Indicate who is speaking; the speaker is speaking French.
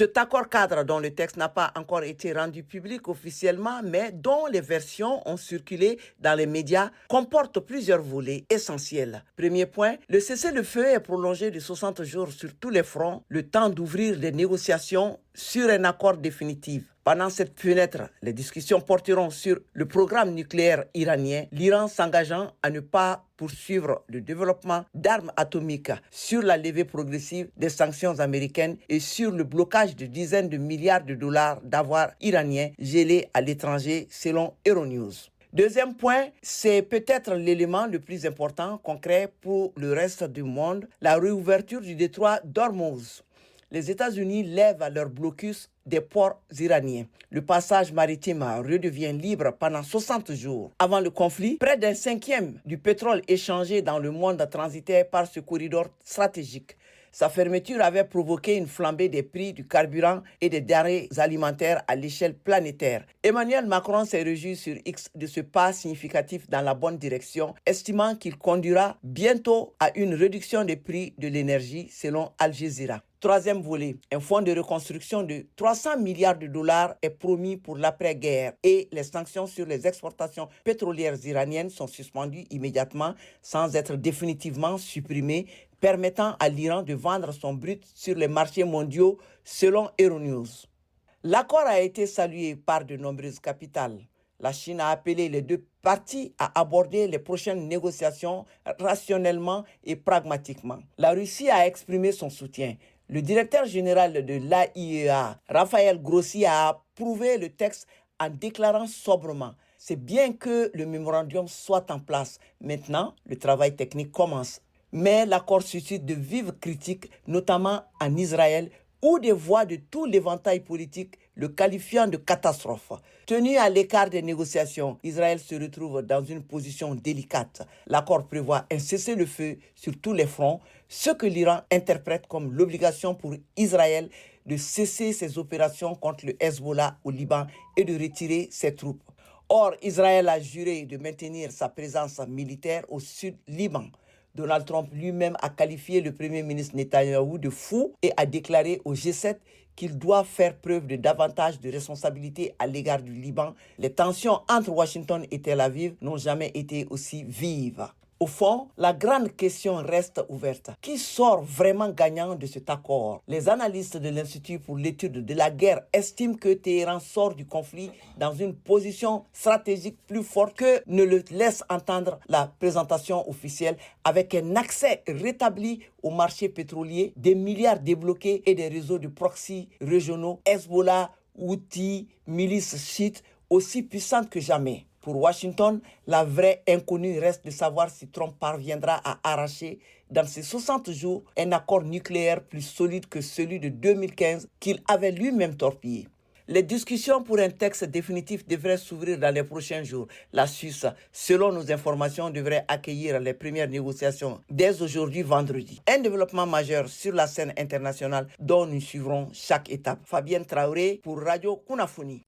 Speaker 1: Cet accord cadre dont le texte n'a pas encore été rendu public officiellement, mais dont les versions ont circulé dans les médias, comporte plusieurs volets essentiels. Premier point, le cessez-le-feu est prolongé de 60 jours sur tous les fronts, le temps d'ouvrir les négociations sur un accord définitif. Pendant cette fenêtre, les discussions porteront sur le programme nucléaire iranien, l'Iran s'engageant à ne pas poursuivre le développement d'armes atomiques, sur la levée progressive des sanctions américaines et sur le blocage de dizaines de milliards de dollars d'avoirs iraniens gelés à l'étranger selon Euronews. Deuxième point, c'est peut-être l'élément le plus important, concret pour le reste du monde, la réouverture du détroit d'Ormuz. Les États-Unis lèvent leur blocus des ports iraniens. Le passage maritime redevient libre pendant 60 jours. Avant le conflit, près d'un cinquième du pétrole échangé dans le monde transitait par ce corridor stratégique. Sa fermeture avait provoqué une flambée des prix du carburant et des denrées alimentaires à l'échelle planétaire. Emmanuel Macron s'est réjoui sur X de ce pas significatif dans la bonne direction, estimant qu'il conduira bientôt à une réduction des prix de l'énergie, selon Al Jazeera. Troisième volet, un fonds de reconstruction de 300 milliards de dollars est promis pour l'après-guerre et les sanctions sur les exportations pétrolières iraniennes sont suspendues immédiatement sans être définitivement supprimées, permettant à l'Iran de vendre son brut sur les marchés mondiaux selon Euronews. L'accord a été salué par de nombreuses capitales. La Chine a appelé les deux parties à aborder les prochaines négociations rationnellement et pragmatiquement. La Russie a exprimé son soutien. Le directeur général de l'AIEA, Raphaël Grossi, a approuvé le texte en déclarant sobrement: c'est bien que le mémorandum soit en place. Maintenant, le travail technique commence. Mais l'accord suscite de vives critiques, notamment en Israël, où des voix de tout l'éventail politique le qualifiant de catastrophe. Tenu à l'écart des négociations, Israël se retrouve dans une position délicate. L'accord prévoit un cessez-le-feu sur tous les fronts, ce que l'Iran interprète comme l'obligation pour Israël de cesser ses opérations contre le Hezbollah au Liban et de retirer ses troupes. Or, Israël a juré de maintenir sa présence militaire au sud Liban. Donald Trump lui-même a qualifié le Premier ministre Netanyahou de fou et a déclaré au G7 qu'il doit faire preuve de davantage de responsabilité à l'égard du Liban. Les tensions entre Washington et Tel Aviv n'ont jamais été aussi vives. Au fond, la grande question reste ouverte. Qui sort vraiment gagnant de cet accord? Les analystes de l'Institut pour l'étude de la guerre estiment que Téhéran sort du conflit dans une position stratégique plus forte que ne le laisse entendre la présentation officielle, avec un accès rétabli au marché pétrolier, des milliards débloqués et des réseaux de proxy régionaux, Hezbollah, Houthi, milices chiites aussi puissantes que jamais. Pour Washington, la vraie inconnue reste de savoir si Trump parviendra à arracher dans ces 60 jours un accord nucléaire plus solide que celui de 2015 qu'il avait lui-même torpillé. Les discussions pour un texte définitif devraient s'ouvrir dans les prochains jours. La Suisse, selon nos informations, devrait accueillir les premières négociations dès aujourd'hui vendredi. Un développement majeur sur la scène internationale dont nous suivrons chaque étape. Fabienne Traoré pour Radio Kunafuni.